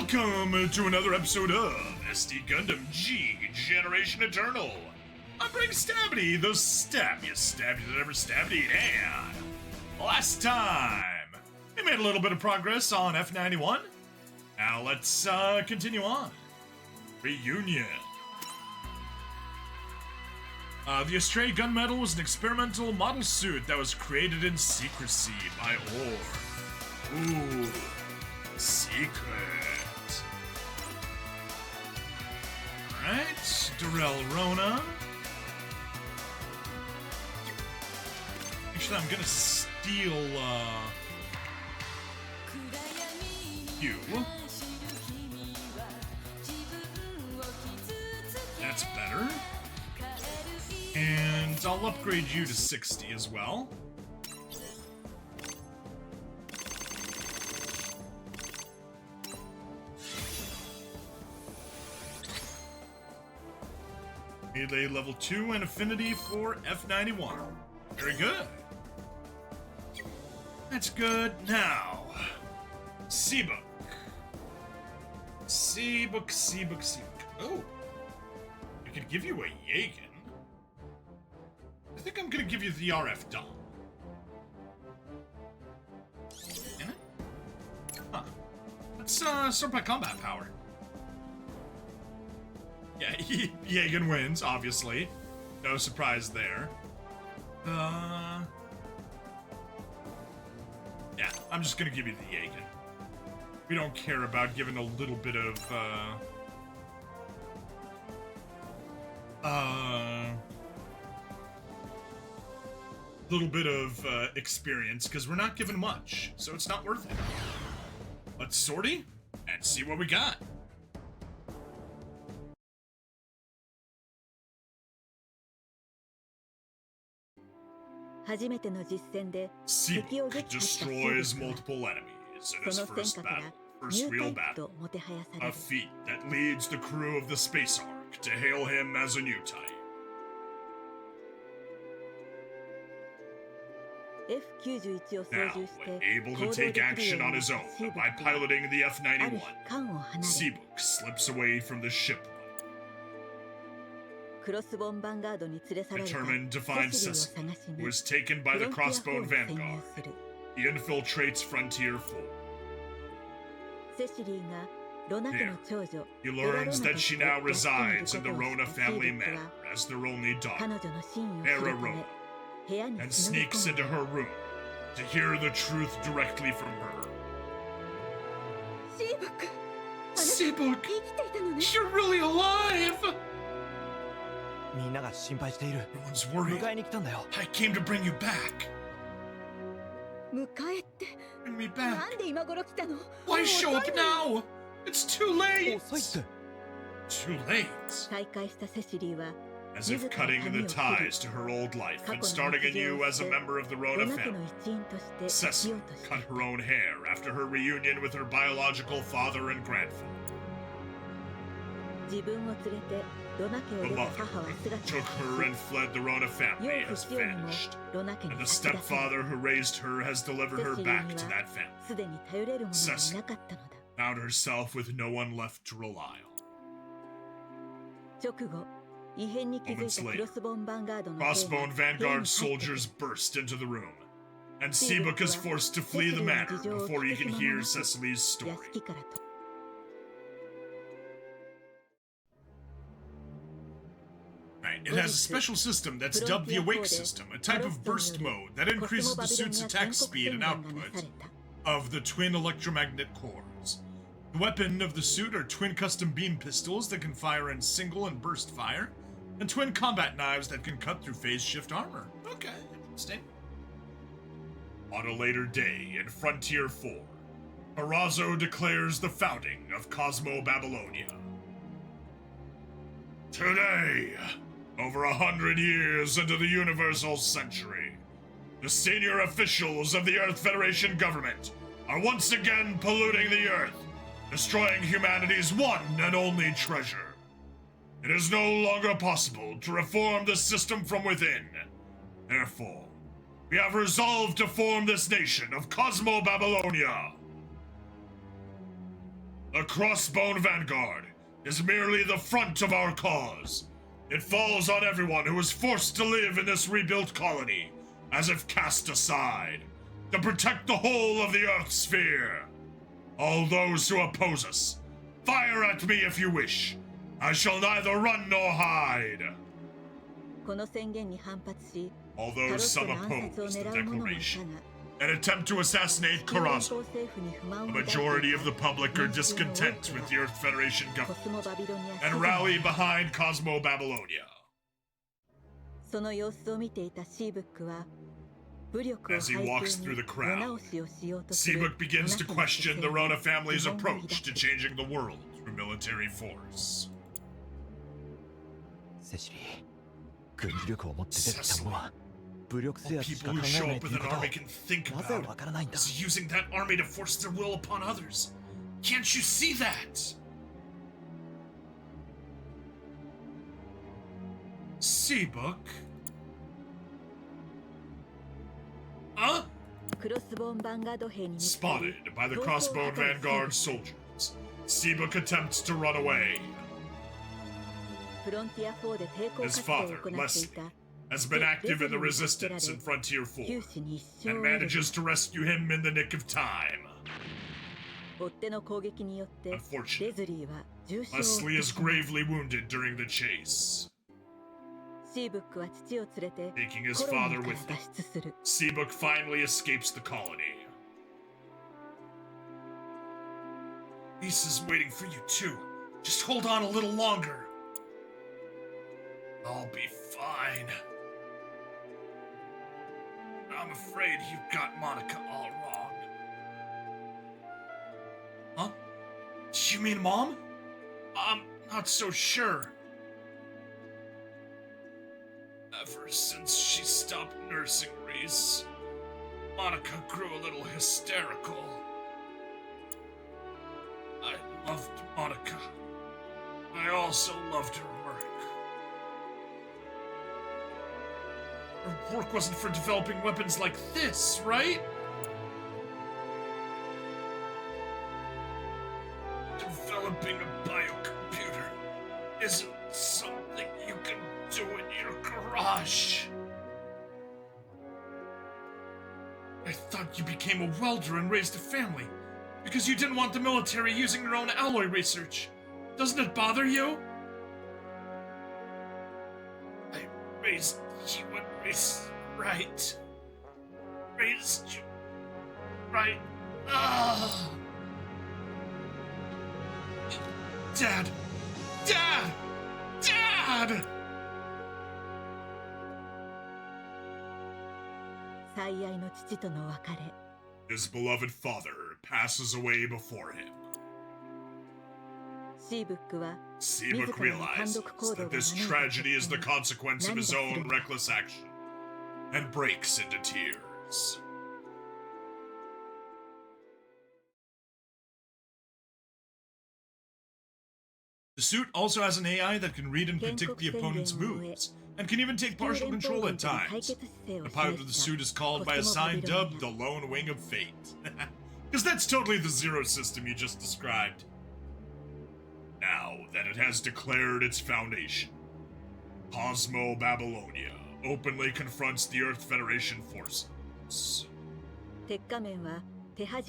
Welcome to another episode of SD Gundam G Generation Eternal. I'm Big Stabby, the stabbiest stabby that ever stabbed a hand. Last time, we made a little bit of progress on F91. Now let's continue on. Reunion. The Astray Gunmetal was an experimental model suit that was created in secrecy by Orr. Ooh, secret. Alright, Darrell Rona. Actually, I'm gonna steal, you. That's better. And I'll upgrade you to 60 as well. Melee level 2 and affinity for F91. Very good. That's good. Now, C-Book. C-Book. Oh, I could give you a Yagen. I think I'm gonna give you the RF Dom. Can I? Huh. Let's start by combat power. Yeah, Yagen wins, obviously. No surprise there. Yeah, I'm just gonna give you the Yagen. We don't care about giving a little bit of, experience, because we're not given much, so it's not worth it. Let's sortie and see what we got. C-Book destroys multiple enemies in his first battle, first real battle, a feat that leads the crew of the Space Ark to hail him as a new type. Now, when able to take action on his own by piloting the F91, C-Book slips away from the ship. Determined to find Cecily, who is taken by the Crossbone Vanguard, he infiltrates Frontier 4. There, he learns that she now resides in the Rona family manor as their only daughter, Hera Rona, and sneaks into her room to hear the truth directly from her. C-Book, you're really alive! Everyone's worried. I came to bring you back. Bring me back. Why show up now? It's too late. Too late. As if cutting the ties to her old life and starting anew as a member of the Rona family. Cecily cut her own hair after her reunion with her biological father and grandfather. The mother who took her and fled the Rona family has vanished, and the stepfather who raised her has delivered her back to that family. Cecily found herself with no one left to rely on. Moments later, Crossbone Vanguard soldiers burst into the room, and C-Book is forced to flee the manor before he can hear Cecily's story. It has a special system that's dubbed the Awake System, a type of burst mode that increases the suit's attack speed and output of the twin electromagnet cores. The weapon of the suit are twin custom beam pistols that can fire in single and burst fire, and twin combat knives that can cut through phase shift armor. Okay, interesting. On a later day in Frontier 4, Parazo declares the founding of Cosmo Babylonia. Today, over 100 years into the Universal Century, the senior officials of the Earth Federation government are once again polluting the Earth, destroying humanity's one and only treasure. It is no longer possible to reform the system from within. Therefore, we have resolved to form this nation of Cosmo Babylonia. The Crossbone Vanguard is merely the front of our cause. It falls on everyone who is forced to live in this rebuilt colony, as if cast aside, to protect the whole of the Earth sphere. All those who oppose us, fire at me if you wish. I shall neither run nor hide. Although some oppose the declaration, an attempt to assassinate Karazo, a majority of the public are discontent with the Earth Federation government and rally behind Cosmo Babylonia. As he walks through the crowd, Seabook begins to question the Rona family's approach to changing the world through military force. Cecily, what people who show up with an army can think about is using that army to force their will upon others. Can't you see that? Seabook? Huh? Spotted by the Crossbone Vanguard soldiers, Seabook attempts to run away. His father, Leslie, has been active in the resistance in Frontier 4 and manages to rescue him in the nick of time. Unfortunately, Leslie is gravely wounded during the chase. Taking his father with him, Seabook finally escapes the colony. Lisa's waiting for you too. Just hold on a little longer. I'll be fine. I'm afraid you've got Monica all wrong. Huh? You mean Mom? I'm not so sure. Ever since she stopped nursing Reese, Monica grew a little hysterical. I loved Monica. I also loved her work. Her work wasn't for developing weapons like this, right? Developing a biocomputer isn't something you can do in your garage. I thought you became a welder and raised a family because you didn't want the military using their own alloy research. Doesn't it bother you? I raised you and Reese right. Raised you right. Dad! Dad! Dad! His beloved father passes away before him. Seabook realizes that this tragedy is the consequence of his own reckless action and breaks into tears. The suit also has an AI that can read and predict the opponent's moves, and can even take partial control at times. The pilot of the suit is called by a sign dubbed the Lone Wing of Fate. Because that's totally the Zero system you just described. Now that it has declared its foundation, Cosmo Babylonia openly confronts the Earth Federation forces.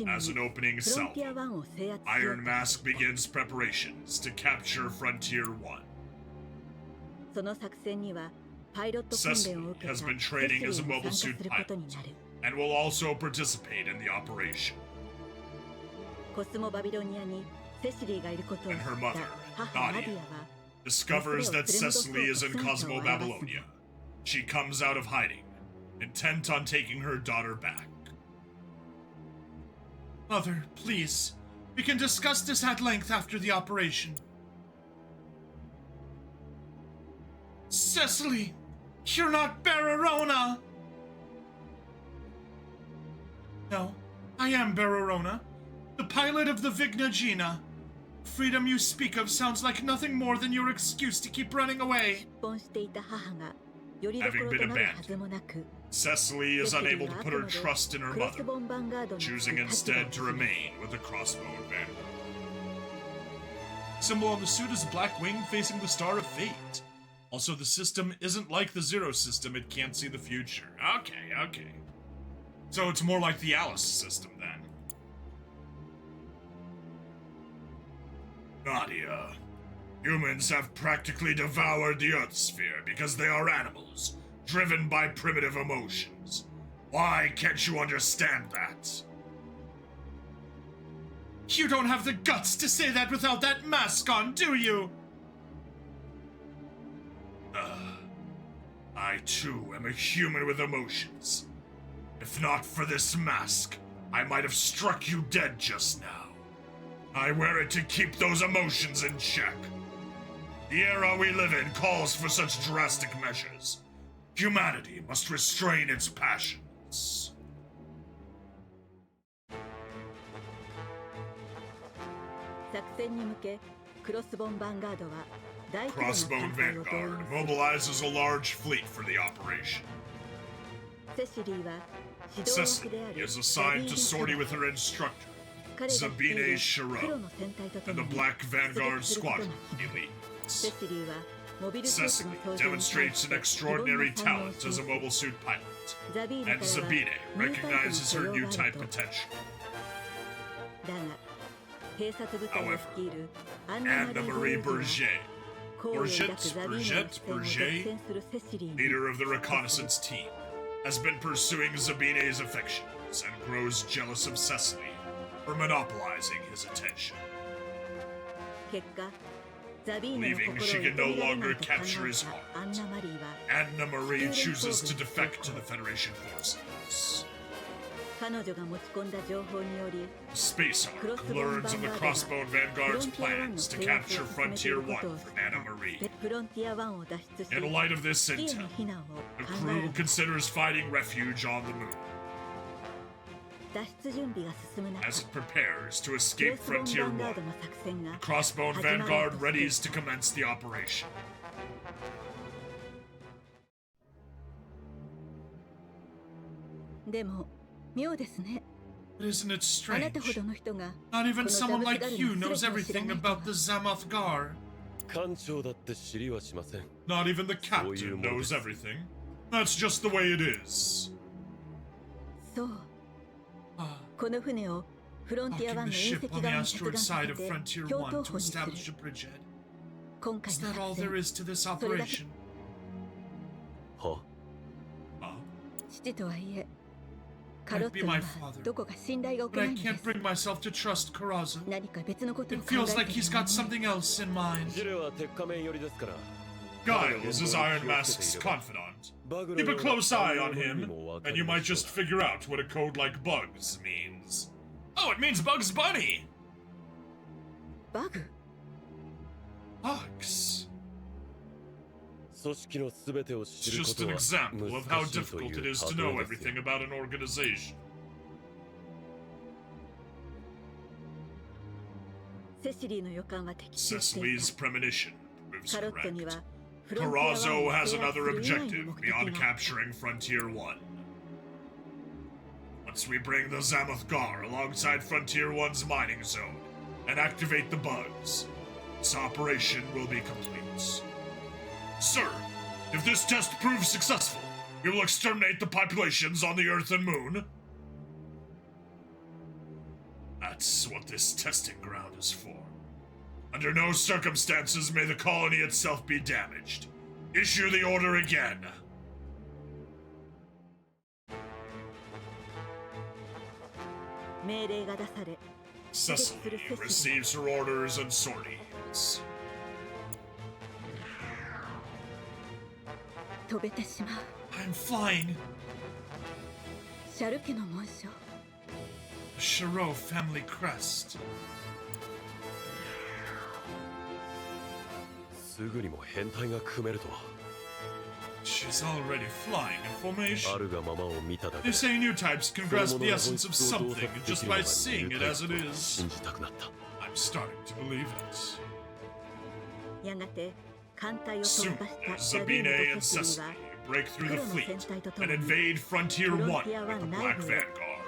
As an opening salvo, Iron Mask begins preparations to capture Frontier 1. Cecily has been training as a mobile suit pilot, and will also participate in the operation. And her mother, Nadia, discovers that Cecily is in Cosmo Babylonia. She comes out of hiding, intent on taking her daughter back. Mother, please. We can discuss this at length after the operation. Cecily, you're not Bararona! No, I am Bararona, the pilot of the Vigna Gina. Freedom you speak of sounds like nothing more than your excuse to keep running away. Having been abandoned, Cecily is unable to put her trust in her mother, choosing instead to remain with the Crossbone Vanguard. Symbol on the suit is a black wing facing the Star of Fate. Also, the system isn't like the Zero system, it can't see the future. Okay. So it's more like the Alice system, then. Nadia, humans have practically devoured the Earth sphere because they are animals, driven by primitive emotions. Why can't you understand that? You don't have the guts to say that without that mask on, do you? I too am a human with emotions. If not for this mask, I might have struck you dead just now. I wear it to keep those emotions in check. The era we live in calls for such drastic measures. Humanity must restrain its passions. Crossbone Vanguard mobilizes a large fleet for the operation. Cecily is assigned to sortie with her instructor, Sabine Shiro, and the Black Vanguard Squadron elites. Cecily demonstrates an extraordinary talent as a mobile suit pilot, and Sabine recognizes her new type potential. However, Anne-Marie Berger, leader of the reconnaissance team, has been pursuing Zabine's affections and grows jealous of Cecily for monopolizing his attention. Believing she can no longer capture his heart, Anne-Marie chooses to defect to the Federation forces. Space Ark learns of the Crossbone Vanguard's plans to capture Frontier 1 from Anna-Marie. In light of this intel, the crew considers finding refuge on the moon. As it prepares to escape Frontier 1, the Crossbone Vanguard readies to commence the operation. But isn't it strange? Not even someone like you knows everything about the Zamoth Gar. Not even the captain knows everything. That's just the way it is. Docking the ship on the asteroid side of Frontier 1 to establish a bridgehead. Is that all there is to this operation? Might be my father, but I can't bring myself to trust Karaza. It feels like he's got something else in mind. Giles is Iron Mask's confidant. Keep a close eye on him, and you might just figure out what a code like Bugs means. Oh, it means Bugs Bunny! Bugs. It's just an example of how difficult it is to know everything about an organization. Cecily's premonition proves correct. Karazo has another objective beyond capturing Frontier 1. Once we bring the Zamoth Gar alongside Frontier 1's mining zone and activate the bugs, this operation will be complete. Sir, if this test proves successful, we will exterminate the populations on the Earth and Moon. That's what this testing ground is for. Under no circumstances may the colony itself be damaged. Issue the order again. Cecily receives her orders and sorties. I'm flying. Shiro family crest. She's already flying in formation. They say new types can grasp the essence of something just by seeing it as it is. I'm starting to believe it. Soon, Sabine and Cecily break through the fleet and invade Frontier 1 with the Black Vanguard.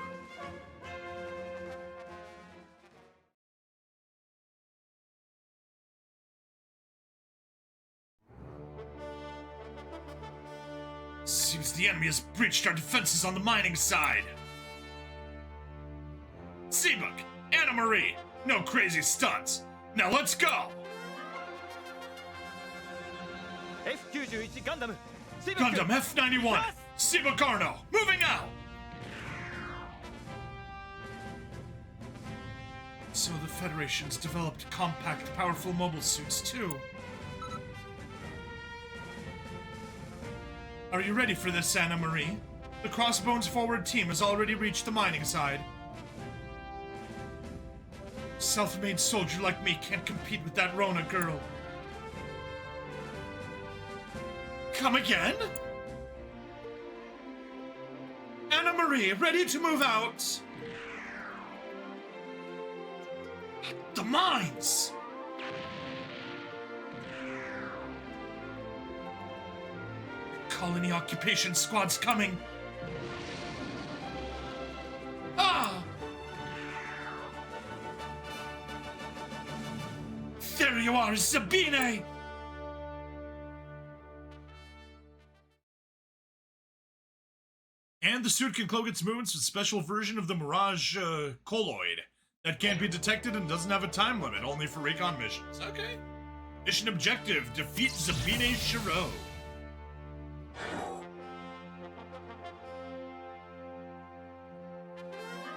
Seems the enemy has breached our defenses on the mining side. Seabook, Anna Marie, no crazy stunts. Now let's go! F91 Gundam! Gundam F91, Seabook Arno, moving out! So the Federation's developed compact, powerful mobile suits too. Are you ready for this, Anna Marie? The Crossbones forward team has already reached the mining side. Self-made soldier like me can't compete with that Rona girl. Come again? Anna Marie, ready to move out? The mines! Colony occupation squad's coming. Ah! There you are, Sabine! And the suit can cloak its movements with a special version of the Mirage colloid that can't be detected and doesn't have a time limit, only for recon missions. Okay. Mission objective, defeat Sabine Shiro.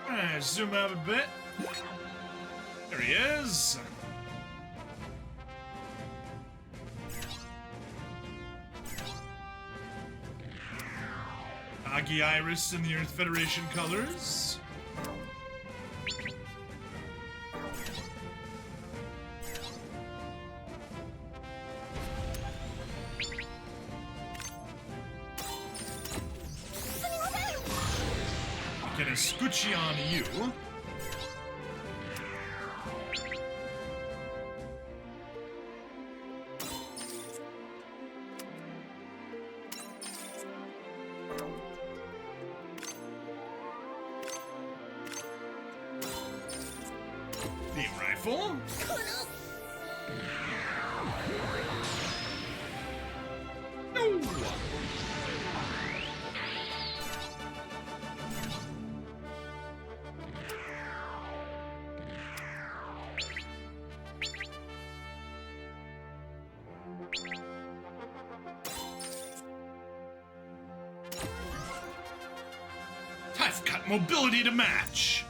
Alright, zoom out a bit. There he is. Agi Iris in the Earth Federation colors. Get a scoochie on you. Beam rifle. No. I've got mobility to match.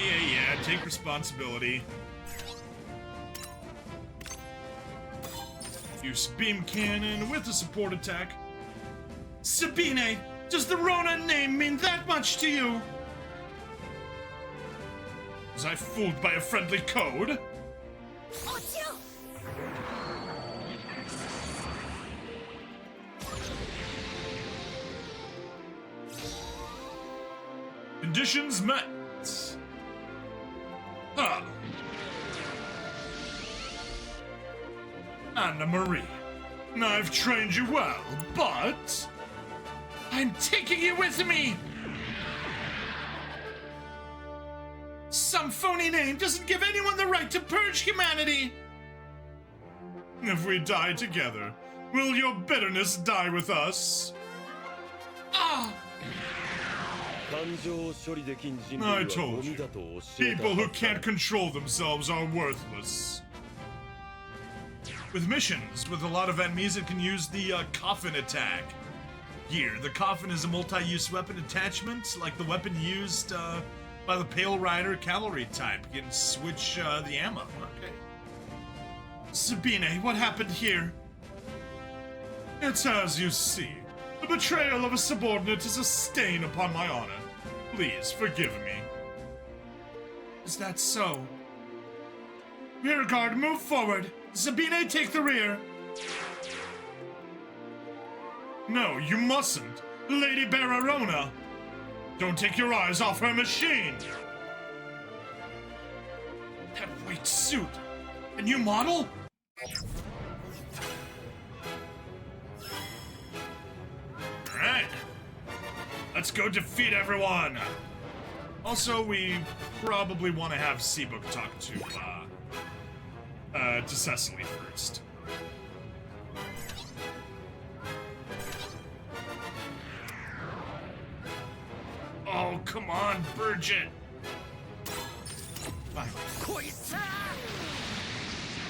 Yeah, take responsibility. Use beam cannon with a support attack. Sabine, does the Rona name mean that much to you? Was I fooled by a friendly code? Conditions met. Huh. Anna Marie, I've trained you well, but I'm taking you with me! Some phony name doesn't give anyone the right to purge humanity! If we die together, will your bitterness die with us? Ah! I told you, people who can't control themselves are worthless. With missions, with a lot of enemies, it can use the coffin attack. Here, the coffin is a multi-use weapon attachment, like the weapon used by the Pale Rider cavalry type. You can switch the ammo. Okay. Sabine, what happened here? It's as you see. The betrayal of a subordinate is a stain upon my honor. Please, forgive me. Is that so? Rear guard, move forward. Sabine, take the rear. No, you mustn't. Lady Bararona. Don't take your eyes off her machine. That white suit. A new model? Alright. Let's let's go defeat everyone! Also, we probably want to have Seabook talk to Cecily first. Oh, come on, Bridget! Fine.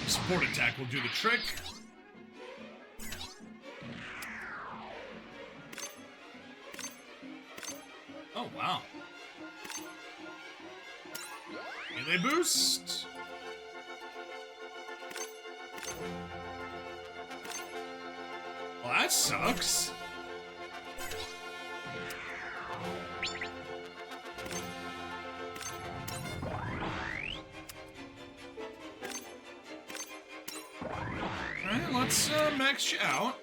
Support attack will do the trick. Oh, wow. Melee boost. Well, that sucks. Alright, let's max you out.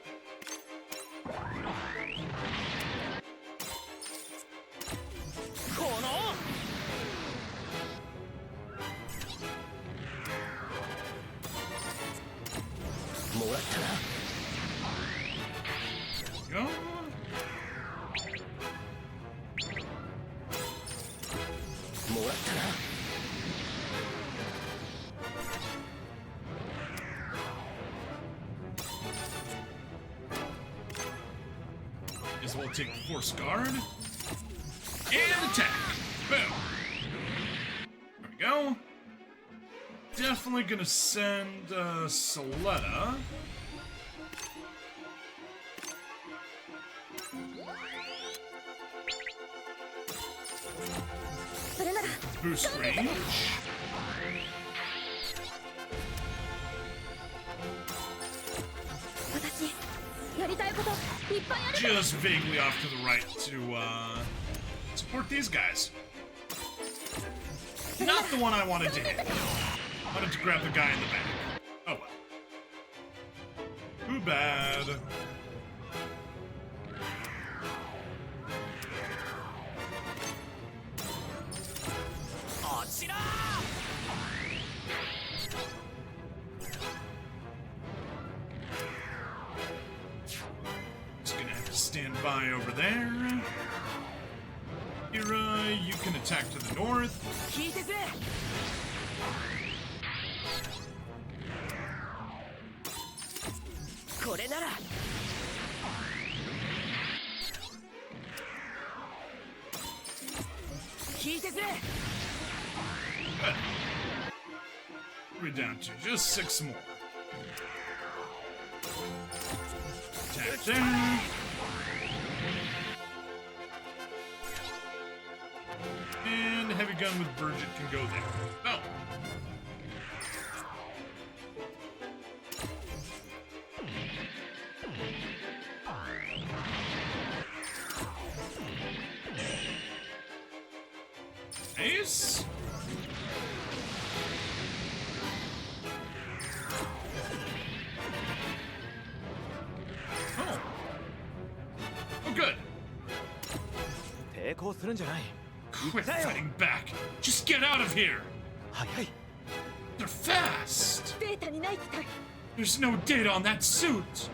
Go. Guess we'll take the Force Guard. And attack. Boom. There we go. Definitely gonna send Soletta. Boost range. Just vaguely off to the right to support these guys. Not the one I wanted to hit. I wanted to grab the guy in the back. Oh well. Too bad. Just gonna have to stand by over there. Kira, you can attack to the north. Good. We're down to just 6 more. Attack there. And heavy gun with Bridget can go there. Oh. Nice. Oh. Oh, good. Quit fighting back. Just get out of here. They're fast. There's no data on that suit.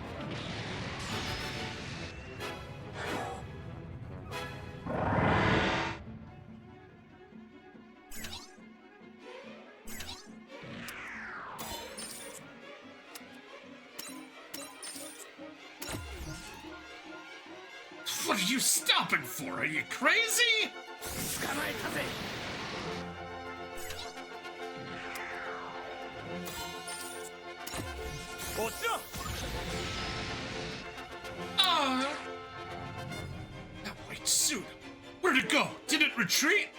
What are you stopping for? Are you crazy? That white suit. Where'd it go? Did it retreat?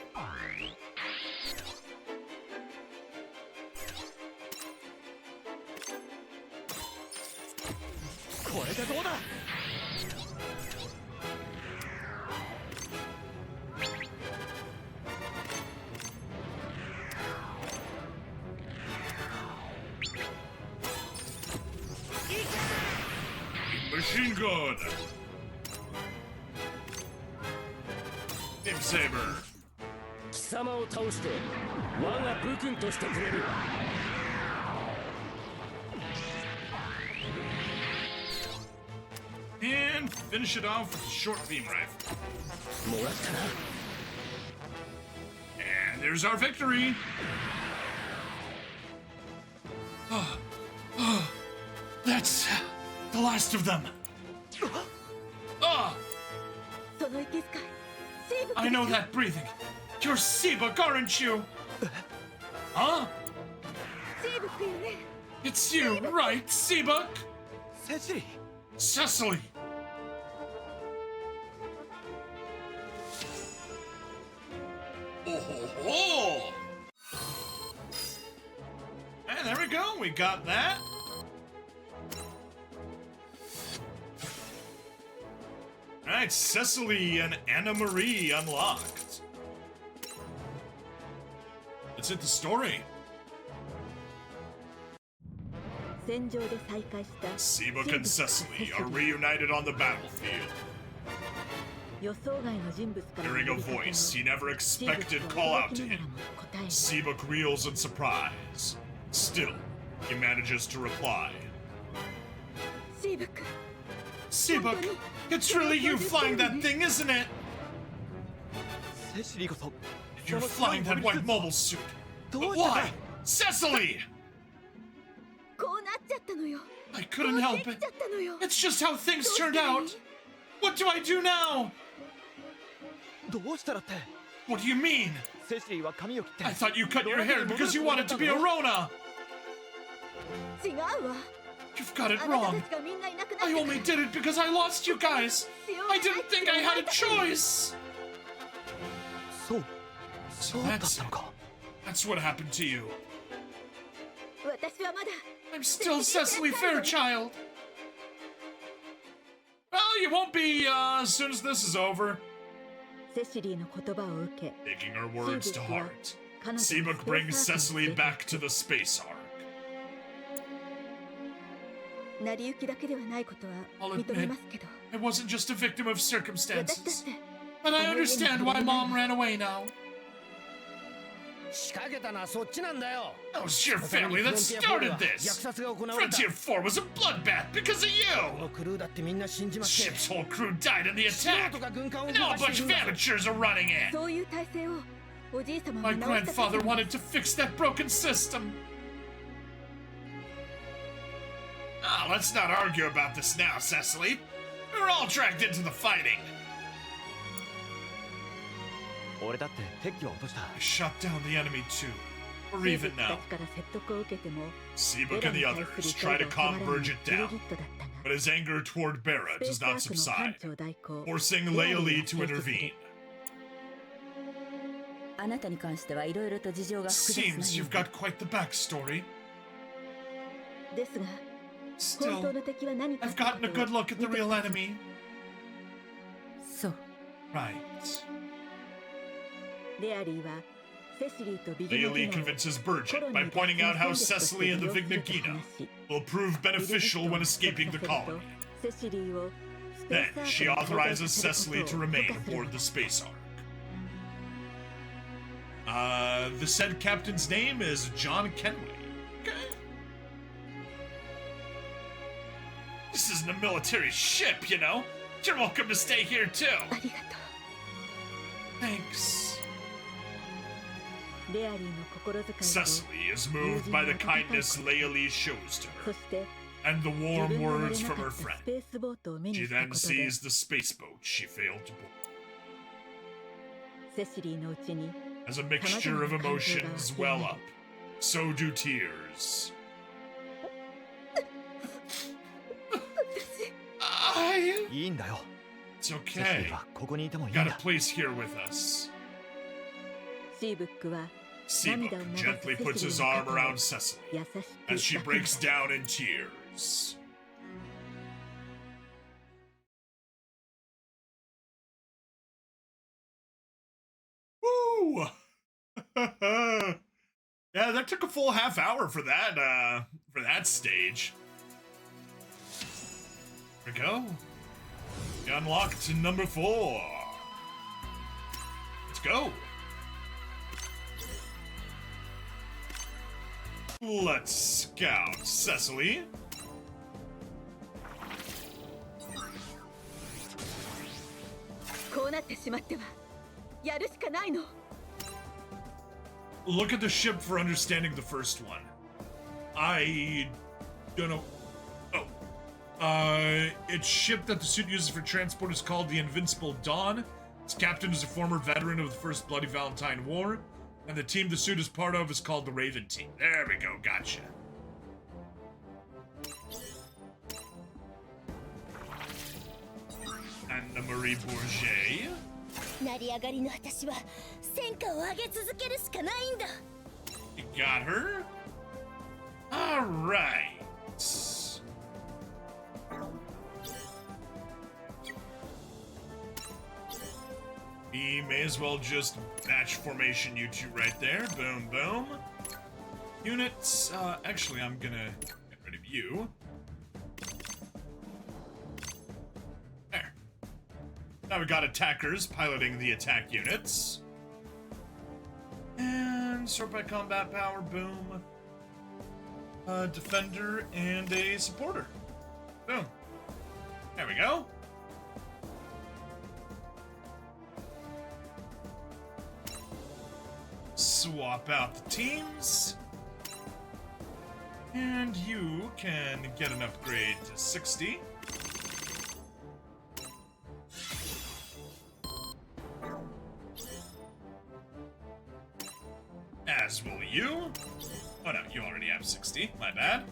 Machine gun. Nib Saber. And finish it off with a short beam rifle. And there's our victory. That's the last of them. I know that breathing. You're Seabuk, aren't you? Huh? It's you, right, Seabuk? Cecily! Oh! And there we go, we got that. Alright, Cecily and Anna Marie unlocked. Let's hit the story. Seabuk and Cecily are reunited on the battlefield. Hearing a voice he never expected call out to him, Seabuk reels in surprise. Still, he manages to reply. Seabuk, it's really you flying that thing, isn't it? You're flying that white mobile suit. But why? Cecily! I couldn't help it. It's just how things turned out. What do I do now? What do you mean? I thought you cut your hair because you wanted to be a Rona. You've got it wrong. I only did it because I lost you guys. I didn't think I had a choice. So that's what happened to you. I'm still Cecily Fairchild. Well, you won't be as soon as this is over. Taking her words to heart, Seabuk brings Cecily back to the space ark. I'll admit, I wasn't just a victim of circumstances, but I understand why Mom ran away now. It was your family that started this! Frontier 4 was a bloodbath because of you! Ship's whole crew died in the attack, and now a bunch of amateurs are running it! My grandfather wanted to fix that broken system. Oh, let's not argue about this now, Cecily. We were all dragged into the fighting. I shot down the enemy too. We're even now. Seabuk and the others try to calm Burgett down, but his anger toward Bera does not subside, forcing Leoli to intervene. Seems you've got quite the backstory. Still, I've gotten a good look at the real enemy. Right. Leoli convinces Burgett by pointing out how Cecily and the Vignagina will prove beneficial when escaping the colony. Then, she authorizes Cecily to remain aboard the space ark. The said captain's name is John Kenway. Okay. This isn't a military ship, you know. You're welcome to stay here, too. Thanks. Cecily is moved by the kindness Leoli shows to her, and the warm words from her friend. She then sees the space boat she failed to board. As a mixture of emotions well up, so do tears. It's okay. Got a place here with us. Seabuk gently puts his arm around Cecily as she breaks down in tears. Woo! Yeah, that took a full half hour for that stage. There we go. We unlocked number 4. Let's go. Let's scout Cecily. こうなってしまってはやるしかないの。 Look at the ship for understanding the first one. I don't know. Oh. Its ship that the suit uses for transport is called the Invincible Dawn. Its captain is a former veteran of the First Bloody Valentine War. And the team the suit is part of is called the Raven Team. There we go, gotcha. Anna Marie Bourget. 成り上がりの私は戦果を上げ続けるしかないんだ。 You got her? Alright. We may as well just batch formation you two right there. Boom, boom. Units, actually I'm gonna get rid of you. There. Now we got attackers piloting the attack units. And sort by combat power, boom. A defender and a supporter. Boom. There we go. Swap out the teams. And you can get an upgrade to 60. As will you. Oh no, you already have 60. My bad.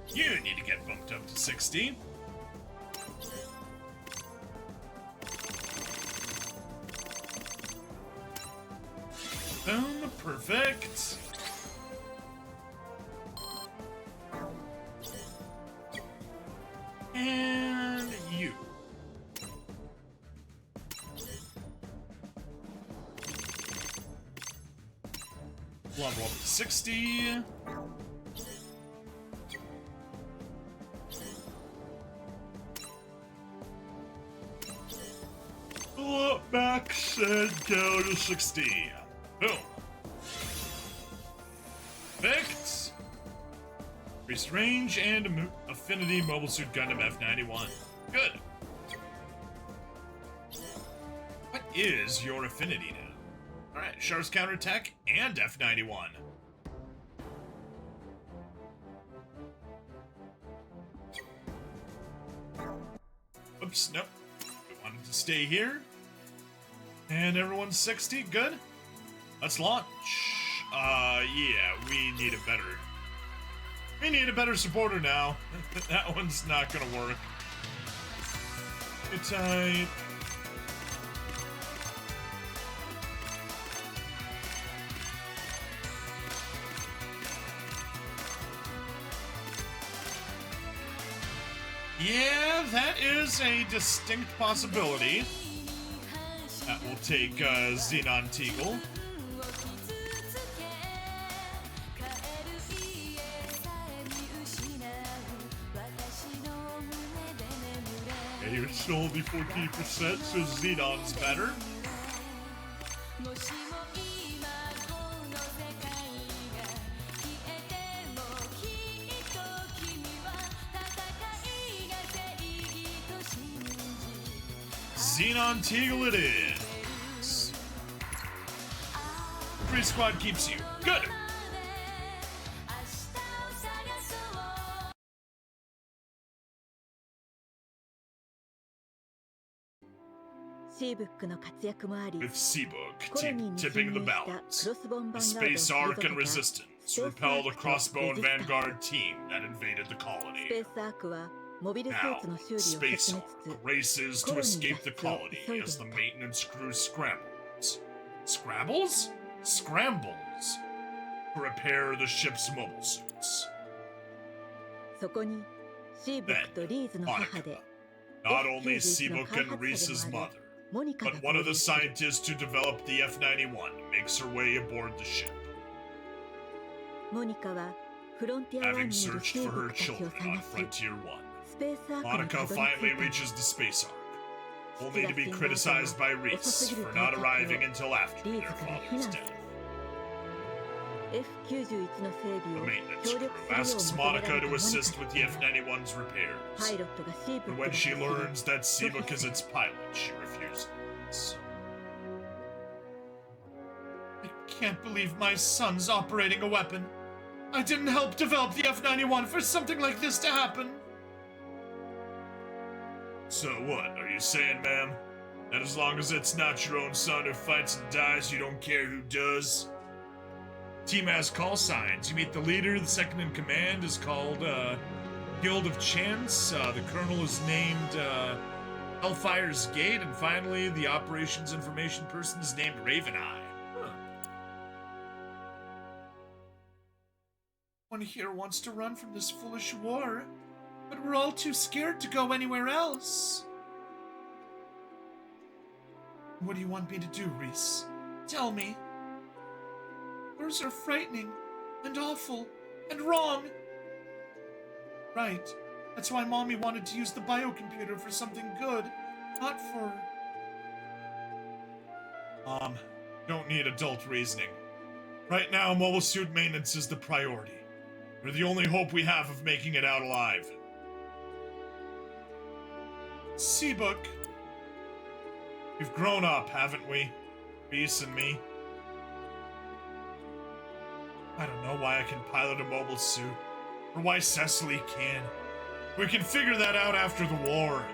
You need to get bumped up to 60. Boom, perfect. And you. Level up to 60. Pull up max and go to 60. Boom. Perfect. Increased range and affinity Mobile Suit Gundam F91. Good. What is your affinity now? Alright, Char's counterattack and F91. Oops, nope. We wanted to stay here. And everyone's 60, good. Let's launch. Yeah, we need a better supporter now. That one's not gonna work. Good time. Yeah, that is a distinct possibility. That will take Xenon Teagle. Okay, you're still only 14%, so Xenon's better. Xenon Teagle it is. Free squad keeps you. Good. With Seabook tipping the balance, the Space Ark and Resistance repel the Crossbow and Vanguard team that invaded the colony. Now, Space Ark races to escape the colony as the maintenance crew scrambles. Scrabbles? Scrambles to repair the ship's mobile suits. Then, Monica, not only Seabook and Reese's mother, but one of the scientists who developed the F91 makes her way aboard the ship. Having searched for her children on Frontier 1, Monica finally reaches the Space Ark, only to be criticized by Reese for not arriving until after their father's death. F91 の整 The 備を maintenance 協 crew 力す asks るよう求めら Monica れた to モニ assist カ with the F91's repairs. パイロットがシープ But ッ when ク she だと learns that 拒否 Seabrook す is る its pilot, she refuses. I can't believe my son's operating a weapon. I didn't help develop the F91 for something like this to happen. So what, are you saying, ma'am? That as long as it's not your own son who fights and dies, you don't care who does? Team has call signs. You meet the leader, the second in command is called, Guild of Chance. The colonel is named, Hellfire's Gate, and finally, the operations information person is named Raven Eye. Huh. One here wants to run from this foolish war, but we're all too scared to go anywhere else. What do you want me to do, Reese? Tell me. Wars are frightening, and awful, and wrong. Right. That's why Mommy wanted to use the biocomputer for something good, not for... Mom, don't need adult reasoning. Right now, mobile suit maintenance is the priority. We're the only hope we have of making it out alive. Seabook. We've grown up, haven't we? Reese and me. I don't know why I can pilot a mobile suit, or why Cecily can. We can figure that out after the war.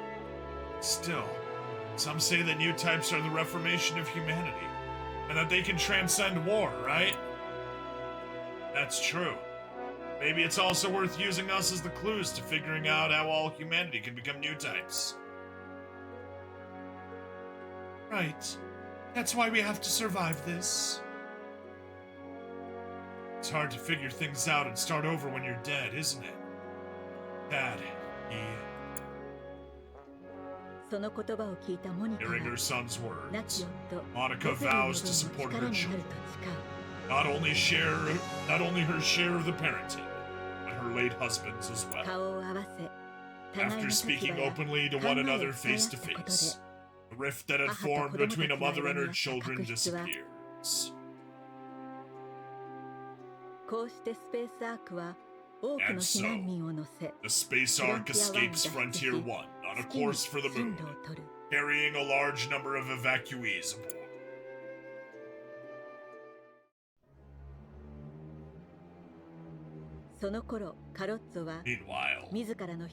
Still, some say that new types are the reformation of humanity, and that they can transcend war, right? That's true. Maybe it's also worth using us as the clues to figuring out how all humanity can become new types. Right. That's why we have to survive this. It's hard to figure things out and start over when you're dead, isn't it? Dad, Hearing her son's words, Monica vows to support her children. Not only her share of the parenting, but her late husband's as well. After speaking openly to one another face to face, the rift that had formed between a mother and her children disappears. And so, the Space Ark escapes Frontier 1 on a course for the moon, carrying a large number of evacuees aboard. Meanwhile,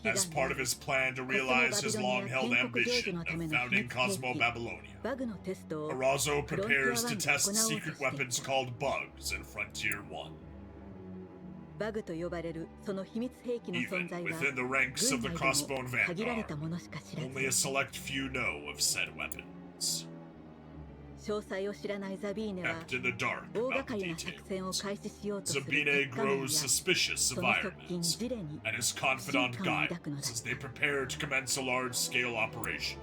as part of his plan to realize his long-held ambition of founding Cosmo Babylonia, Arazo prepares to test secret weapons called bugs in Frontier 1. Even within the ranks of the Crossbone Vanguard, only a select few know of said weapons. Kept in the dark about the details, Zabine grows suspicious of Iron Man and his confidant guides as they prepare to commence a large-scale operation.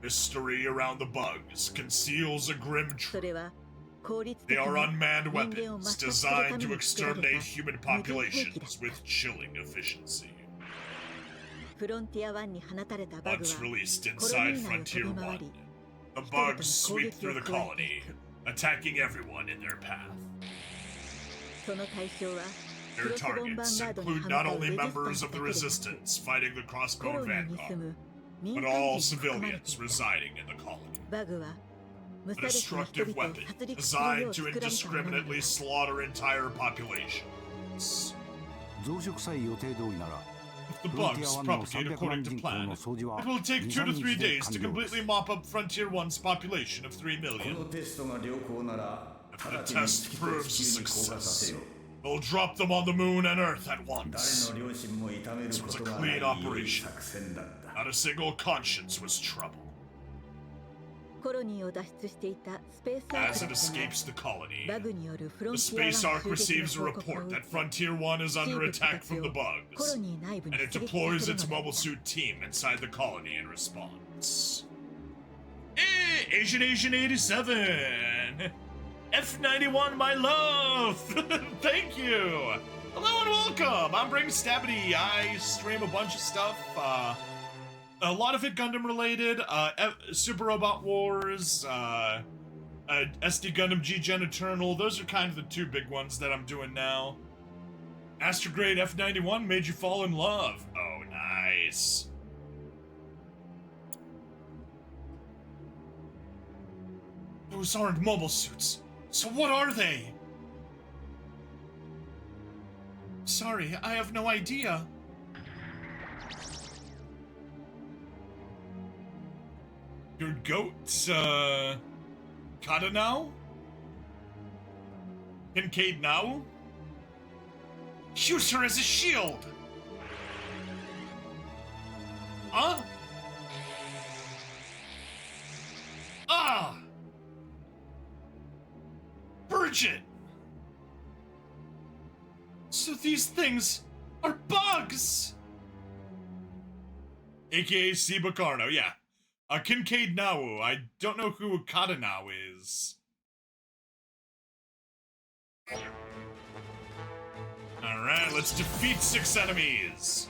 Mystery around the bugs conceals a grim truth. They are unmanned weapons designed to exterminate human populations with chilling efficiency. Once released inside Frontier 1, the bugs sweep through the colony, attacking everyone in their path. Their targets include not only members of the Resistance fighting the Crossbone Vanguard, but all civilians residing in the colony. A destructive weapon designed to indiscriminately slaughter entire populations. If the bugs propagate according to plan, it will take 2 to 3 days to completely mop up Frontier 1's population of 3 million. If the test proves a success, we'll drop them on the moon and Earth at once. This was a clean operation. Not a single conscience was troubled. As it escapes the colony, the Space Ark receives a report that Frontier 1 is under attack from the bugs, and it deploys its mobile suit team inside the colony in response. Hey, Asian 87! F91, my love! Thank you! Hello and welcome! I'm Brain Stabity. I stream a bunch of stuff. A lot of it Gundam related. Super Robot Wars, SD Gundam G-Gen Eternal. Those are kind of the two big ones that I'm doing now. Astrograde F91 made you fall in love. Oh, nice. Those aren't mobile suits. So what are they? Sorry, I have no idea. Your goat, Kata now? Kincaid now? Use her as a shield! Huh? Ah! Bridget! So these things are bugs! AKA Sibacarno, yeah. Kincaid Nawu. I don't know who Okada now is. Alright, let's defeat 6 enemies.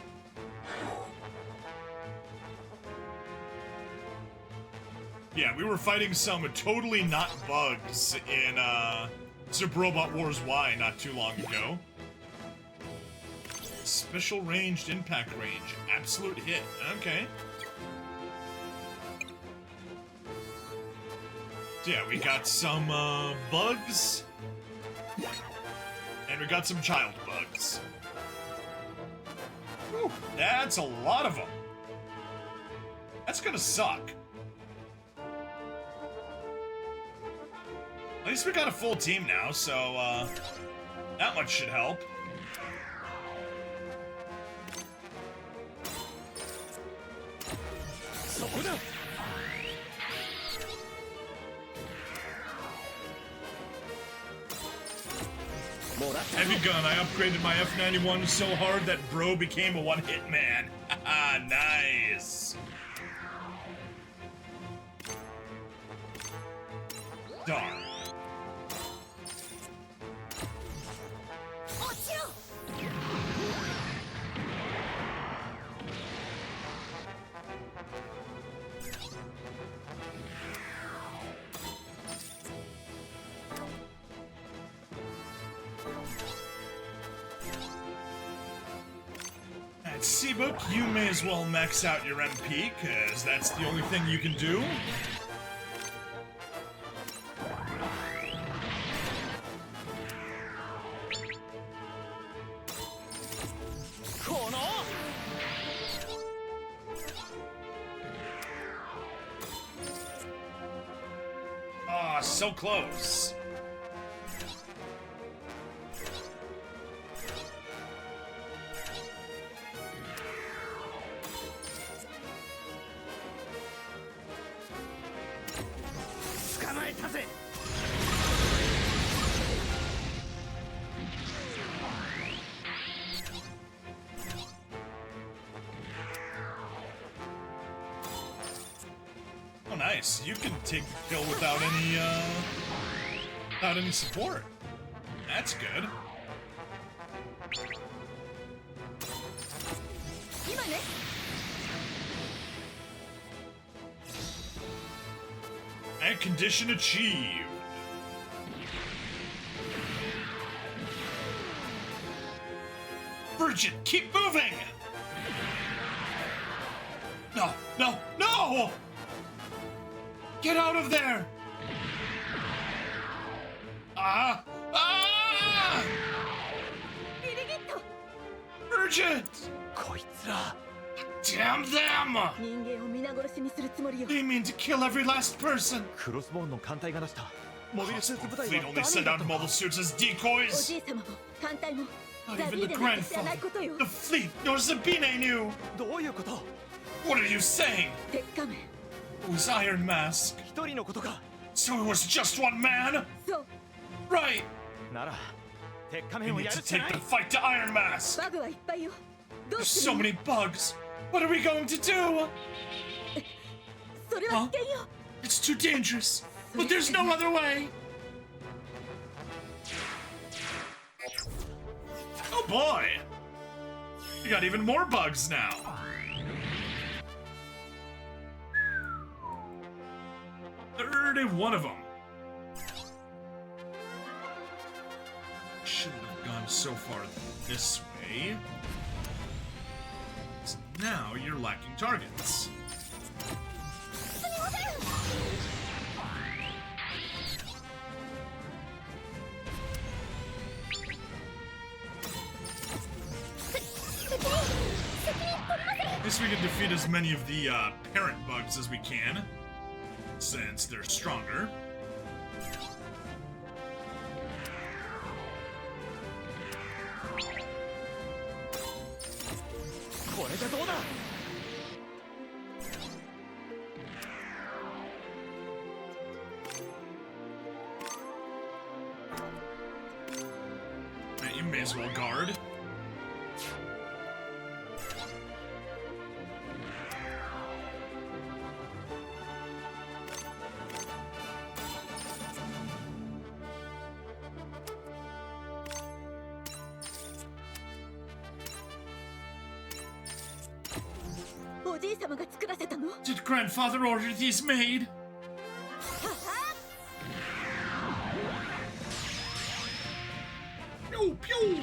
Yeah, we were fighting some totally not bugs in Super Robot Wars Y not too long ago. Special ranged impact range. Absolute hit. Okay. Yeah, we got some bugs. And we got some child bugs. Whew, that's a lot of them. That's gonna suck. At least we got a full team now, so that much should help. Heavy gun, I upgraded my F91 so hard that bro became a one-hit man. Haha, nice. Darn. At Seabook, you may as well max out your MP, cause that's the only thing you can do. Ah, so close. Oh, nice. You can take the kill without any support. That's good. And condition achieved. Bridget, keep moving! No, no, no! Get out of there! Ah! Ah! Bridget! Damn them! They mean to kill every last person. Fleet only send out mobile suits as decoys. Not even the grandfather, the fleet, nor Sabine knew. What are you saying? It was Iron Mask. So it was just one man? Right. We need to take the fight to Iron Mask. There's so many bugs. What are we going to do? Huh? It's too dangerous, but there's no other way. Oh boy! You got even more bugs now. 31 of them. Shouldn't have gone so far this way. So now you're lacking targets. At least we can defeat as many of the parent bugs as we can, since they're stronger. You may as well guard. Did grandfather order these made? Pew pew!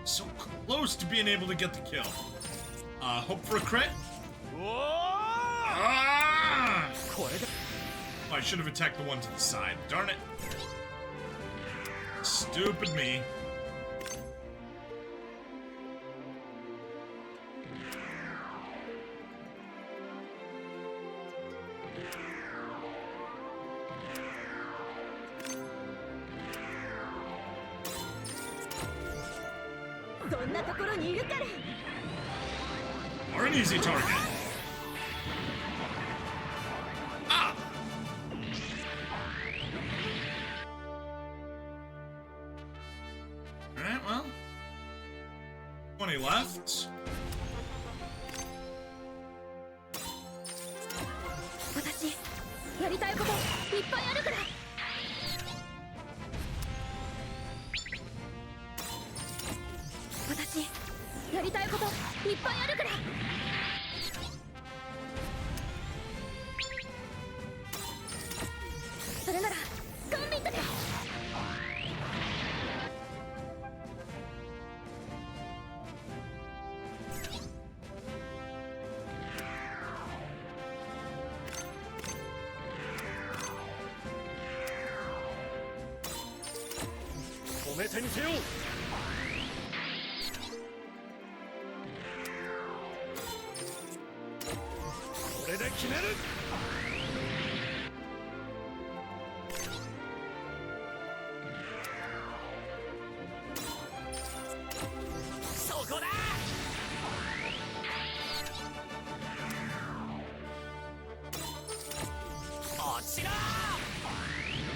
So close to being able to get the kill. Hope for a crit? Oh, I should have attacked the one to the side. Darn it. Stupid me. Or an easy target. Ah! Alright, well. 20 left.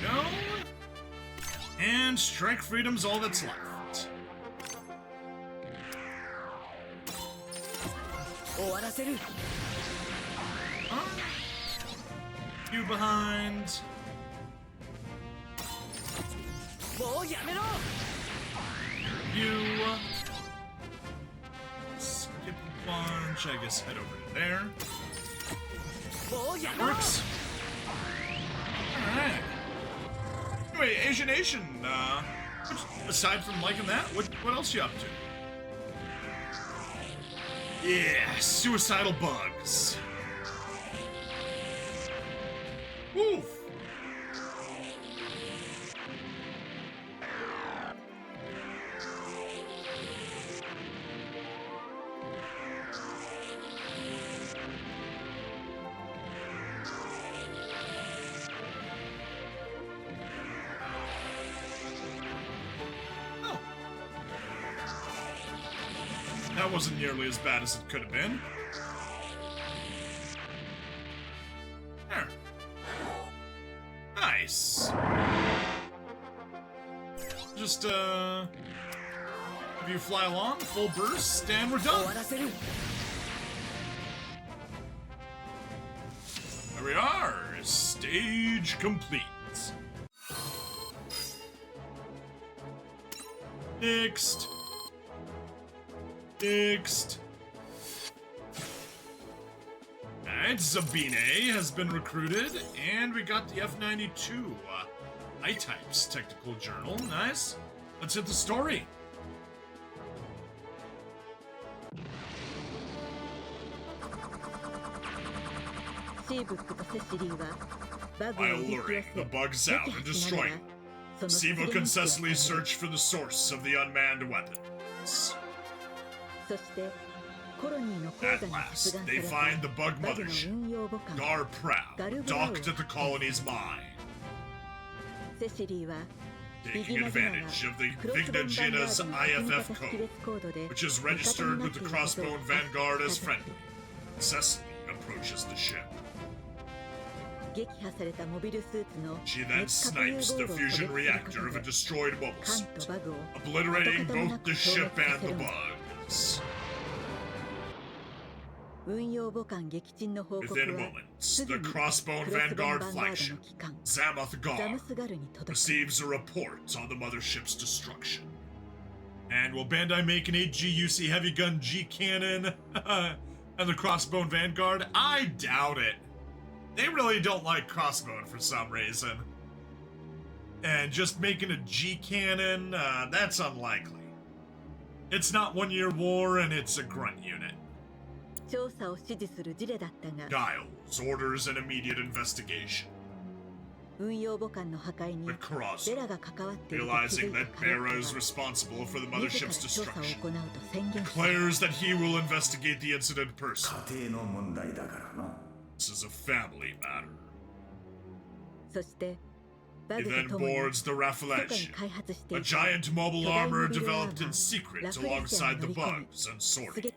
No. And strike freedom's all that's left. You behind. You skip a bunch. I guess head over to there. That works. Alright. Anyway, Asian Nation, aside from liking that, what else you up to? Yeah, suicidal bugs. Woof. That wasn't nearly as bad as it could have been. There. Nice. Just, Have you fly along, full burst, and we're done. There we are. Stage complete. Next. Next. Alright, Zabine has been recruited, and we got the F92 I-Types Technical Journal. Nice. Let's hit the story. While luring the bugs out and destroying them, Siva can Cecily search for the source of the unmanned weapons. At last, they find the bug mothership, Gar Proud, docked at the colony's mine. Taking advantage of the Vignagina's IFF code, which is registered with the Crossbone Vanguard as friendly, Cecily approaches the ship. She then snipes the fusion reactor of a destroyed mobile suit, obliterating both the ship and the bugs. Within moments, the Crossbone Vanguard flagship, Zamoth Gar, receives a report on the mothership's destruction. And will Bandai make an 8G UC heavy gun G cannon and the Crossbone Vanguard? I doubt it. They really don't like Crossbone for some reason. And just making a G cannon, that's unlikely. It's not 1 year war and it's a grunt unit. Giles orders an immediate investigation. But Karazu, realizing that Bera is responsible for the mothership's destruction, declares that he will investigate the incident personally. This is a family matter. He then boards the Rafflesh, a giant mobile armor developed in secret alongside the bugs and sorties.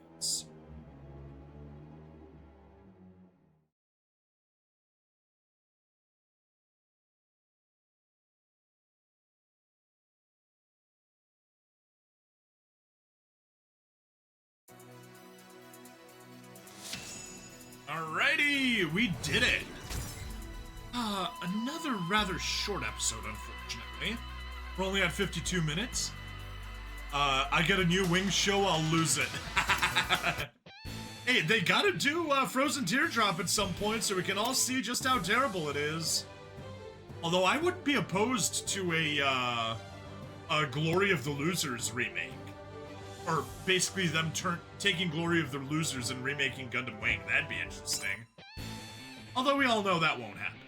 Alrighty, we did it! Another rather short episode, unfortunately. We're only at 52 minutes. I get a new Wings show, I'll lose it. Hey, they gotta do Frozen Teardrop at some point so we can all see just how terrible it is. Although I wouldn't be opposed to a Glory of the Losers remake. Or basically them taking Glory of the Losers and remaking Gundam Wing. That'd be interesting. Although we all know that won't happen.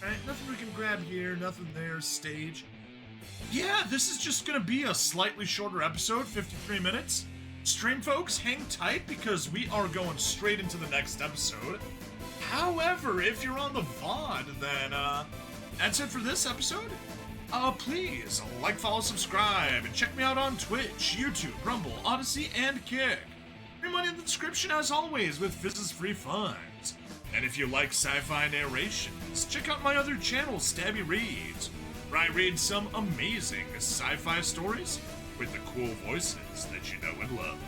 Alright, nothing we can grab here, nothing there, stage. Yeah, this is just gonna be a slightly shorter episode, 53 minutes. Stream folks, hang tight because we are going straight into the next episode. However, if you're on the VOD, then that's it for this episode. Please like, follow, subscribe, and check me out on Twitch, YouTube, Rumble, Odyssey, and Kick. Free money in the description as always with Fizz's free funds. And if you like sci-fi narrations, check out my other channel, Stabby Reads, where I read some amazing sci-fi stories with the cool voices that you know and love.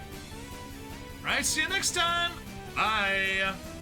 Right, see you next time. Bye.